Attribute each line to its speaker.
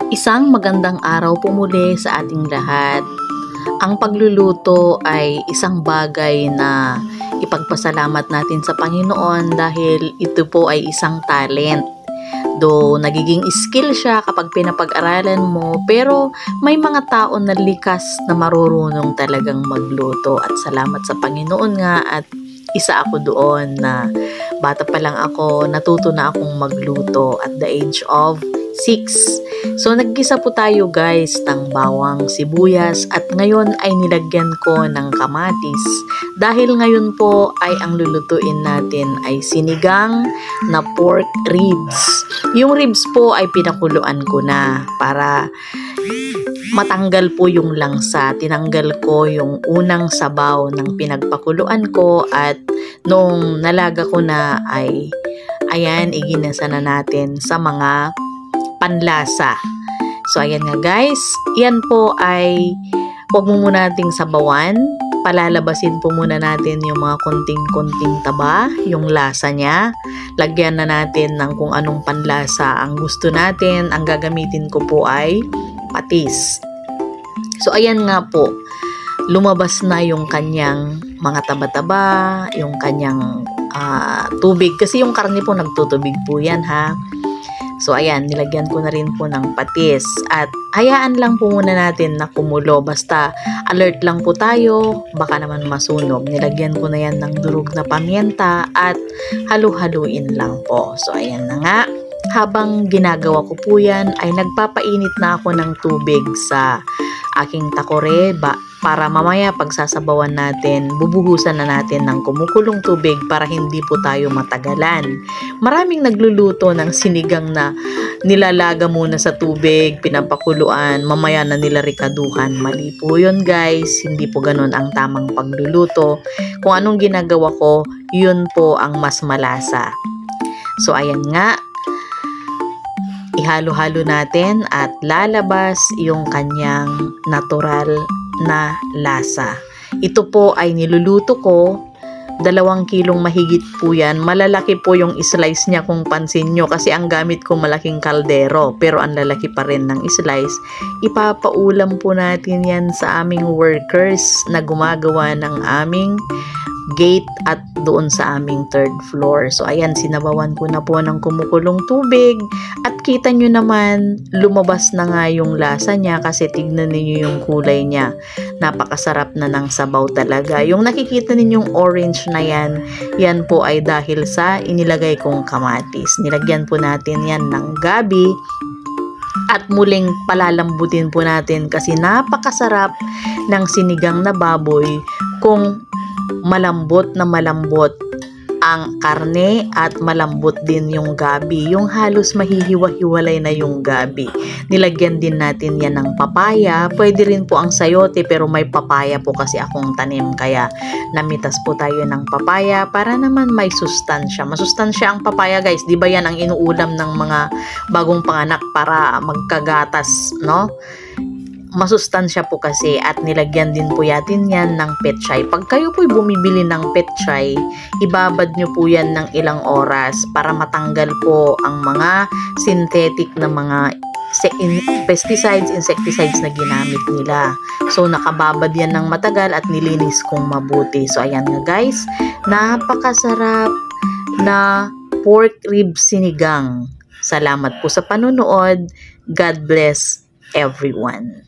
Speaker 1: Isang magandang araw po muli sa ating lahat. Ang pagluluto ay isang bagay na ipagpasalamat natin sa Panginoon dahil ito po ay isang talent. Though nagiging skill siya kapag pinapag-aralan mo, pero may mga tao na likas na marurunong talagang magluto at salamat sa Panginoon nga at isa ako doon na bata pa lang ako, natuto na akong magluto at the age of 6. So naggisa po tayo guys ng bawang, sibuyas at ngayon ay nilagyan ko ng kamatis. Dahil ngayon po ay ang lulutuin natin ay sinigang na pork ribs. Yung ribs po ay pinakuluan ko na para matanggal po yung langsa. Tinanggal ko yung unang sabaw ng pinagpakuluan ko at nung nalaga ko na ay ayan, iginasa na natin sa mga panlasa. So ayan nga guys, yan po ay huwag mo muna nating sabawan. Palalabasin po muna natin yung mga konting-konting taba, yung lasa niya. Lagyan na natin ng kung anong panlasa ang gusto natin. Ang gagamitin ko po ay patis. So ayan nga po, lumabas na yung kanyang mga taba-taba, yung kanyang tubig. Kasi yung karne po nagtutubig po yan ha. So ayan, nilagyan ko na rin po ng patis at hayaan lang po muna natin na kumulo. Basta alert lang po tayo, baka naman masunog. Nilagyan ko na yan ng durog na paminta at halu-haluin lang po. So ayan na nga, habang ginagawa ko po yan ay nagpapainit na ako ng tubig sa aking takore para mamaya pagsasabawan natin, bubuhusan na natin ng kumukulong tubig para hindi po tayo matagalan. Maraming nagluluto ng sinigang na nilalaga muna sa tubig, pinapakuluan, mamaya na nila rikaduhan. Mali po yun guys, hindi po ganun ang tamang pagluluto. Kung anong ginagawa ko, yun po ang mas malasa. So ayan nga, ihalo-halo natin at lalabas yung kanyang natural na lasa. Ito po ay niluluto ko, 2 kilong mahigit po yan. Malalaki po yung slice niya kung pansin nyo kasi ang gamit ko malaking kaldero pero ang lalaki pa rin ng slice. Ipapaulam po natin yan sa aming workers na gumagawa ng aming gate at doon sa aming 3rd floor. So ayan, sinabawan ko na po ng kumukulong tubig at kita nyo naman lumabas na nga yung lasa niya kasi tignan niyo yung kulay niya. Napakasarap na ng sabaw talaga. Yung nakikita ninyong orange na yan, yan po ay dahil sa inilagay kong kamatis. Nilagyan po natin yan ng gabi at muling palalambutin po natin kasi napakasarap ng sinigang na baboy kung malambot na malambot ang karne at malambot din yung gabi. Yung halos mahihiwa-hiwalay na yung gabi. Nilagyan din natin yan ng papaya. Pwede rin po ang sayote pero may papaya po kasi akong tanim kaya namitas po tayo ng papaya para naman may sustansya. Masustansya ang papaya guys. Di ba yan ang inuulam ng mga bagong panganak para magkagatas, no? Masustansya po kasi at nilagyan din po yatin yan ng petchay. Pag kayo po'y bumibili ng petchay, ibabad nyo po yan ng ilang oras para matanggal po ang mga synthetic na mga pesticides, insecticides na ginamit nila. So nakababad yan ng matagal at nilinis kong mabuti. So ayan nga guys, napakasarap na pork rib sinigang. Salamat po sa panonood. God bless everyone.